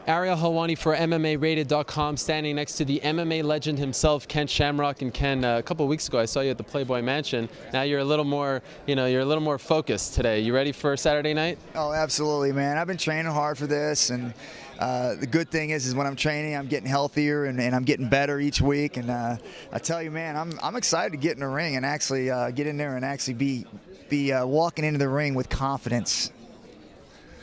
Ariel Helwani for mmarated.com, standing next to the MMA legend himself, Ken Shamrock. And Ken, a couple of weeks ago, I saw you at the Playboy Mansion. Now you're a little more, you're a little more focused today. You ready for Saturday night? Oh, absolutely, man. I've been training hard for this, and the good thing is when I'm training, I'm getting healthier and I'm getting better each week. And I tell you, man, I'm excited to get in the ring and actually get in there and actually be walking into the ring with confidence.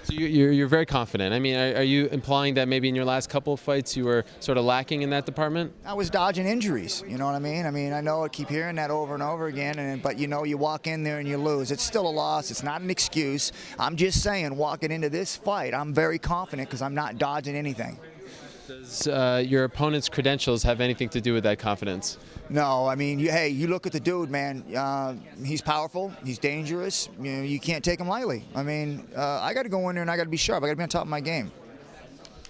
So you're very confident. I mean, are you implying that maybe in your last couple of fights you were sort of lacking in that department? I was dodging injuries, you know what I mean? I know I keep hearing that over and over again, but you walk in there and you lose. It's still a loss. It's not an excuse. I'm just saying, walking into this fight, I'm very confident because I'm not dodging anything. Does your opponent's credentials have anything to do with that confidence? No, I mean, hey, you look at the dude, man. He's powerful. He's dangerous. You can't take him lightly. I mean, I got to go in there and I got to be sharp. I got to be on top of my game.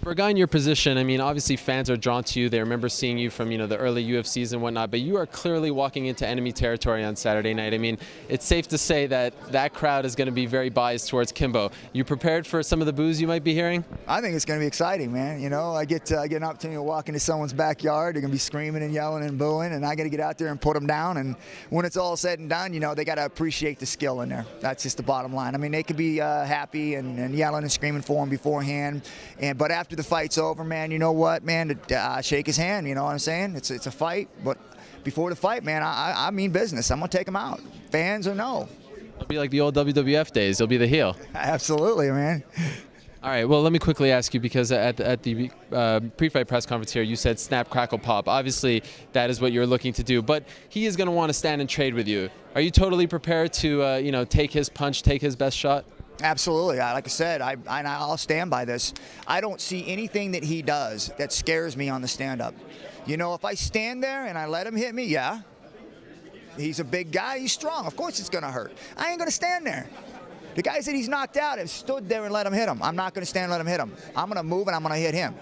For a guy in your position, I mean, obviously fans are drawn to you. They remember seeing you from, the early UFCs and whatnot, but you are clearly walking into enemy territory on Saturday night. I mean, it's safe to say that that crowd is going to be very biased towards Kimbo. You prepared for some of the boos you might be hearing? I think it's going to be exciting, man. I get an opportunity to walk into someone's backyard. They're going to be screaming and yelling and booing, and I got to get out there and put them down. And when it's all said and done, they got to appreciate the skill in there. That's just the bottom line. I mean, they could be happy and yelling and screaming for him beforehand, but after the fight's over, man, you know what, man, shake his hand, you know what I'm saying? It's a fight, but before the fight, man, I mean business. I'm going to take him out, fans or no. It'll be like the old WWF days. He'll be the heel. Absolutely, man. All right, well, let me quickly ask you, because at the pre-fight press conference here, you said snap, crackle, pop. Obviously, that is what you're looking to do, but he is going to want to stand and trade with you. Are you totally prepared to, take his punch, take his best shot? Absolutely. Like I said, I'll stand by this. I don't see anything that he does that scares me on the stand-up. If I stand there and I let him hit me, yeah. He's a big guy. He's strong. Of course it's going to hurt. I ain't going to stand there. The guys that he's knocked out have stood there and let him hit him. I'm not going to stand and let him hit him. I'm going to move and I'm going to hit him.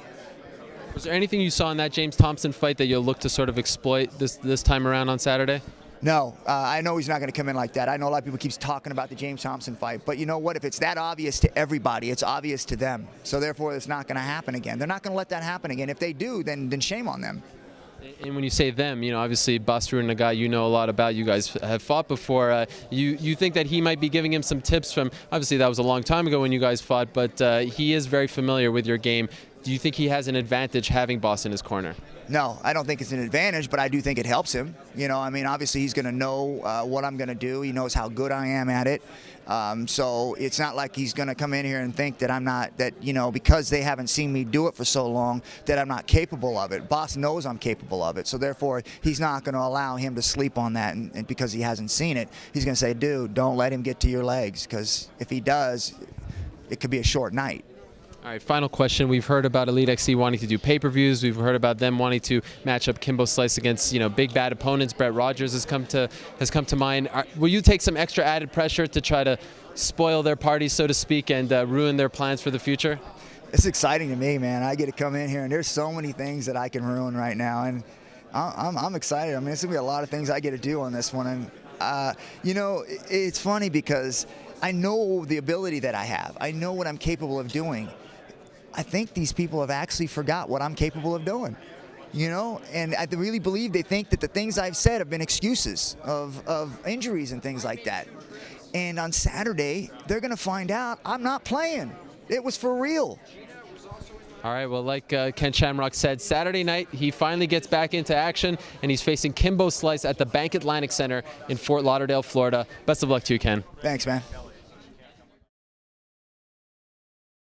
Was there anything you saw in that James Thompson fight that you'll look to sort of exploit this time around on Saturday? No, I know he's not going to come in like that. I know a lot of people keep talking about the James Thompson fight, but you know what? If it's that obvious to everybody, it's obvious to them. So therefore, it's not going to happen again. They're not going to let that happen again. If they do, then shame on them. And when you say them, obviously Basrun, a guy you know a lot about, you guys have fought before. You think that he might be giving him some tips from, obviously that was a long time ago when you guys fought, but he is very familiar with your game. Do you think he has an advantage having Boss in his corner? No, I don't think it's an advantage, but I do think it helps him. Obviously he's going to know what I'm going to do. He knows how good I am at it. So it's not like he's going to come in here and think that I'm not, because they haven't seen me do it for so long, that I'm not capable of it. Boss knows I'm capable of it. So therefore, he's not going to allow him to sleep on that. And because he hasn't seen it, he's going to say, dude, don't let him get to your legs. Because if he does, it could be a short night. All right, final question. We've heard about Elite XC wanting to do pay-per-views. We've heard about them wanting to match up Kimbo Slice against, big bad opponents. Brett Rogers has come to mind. Will you take some extra added pressure to try to spoil their party, so to speak, and ruin their plans for the future? It's exciting to me, man. I get to come in here, and there's so many things that I can ruin right now, and I'm excited. I mean, it's gonna be a lot of things I get to do on this one, and it's funny because I know the ability that I have. I know what I'm capable of doing. I think these people have actually forgot what I'm capable of doing, and I really believe they think that the things I've said have been excuses of injuries and things like that. And on Saturday, they're going to find out I'm not playing. It was for real. All right, well, like Ken Shamrock said, Saturday night, he finally gets back into action, and he's facing Kimbo Slice at the Bank Atlantic Center in Fort Lauderdale, Florida. Best of luck to you, Ken. Thanks, man.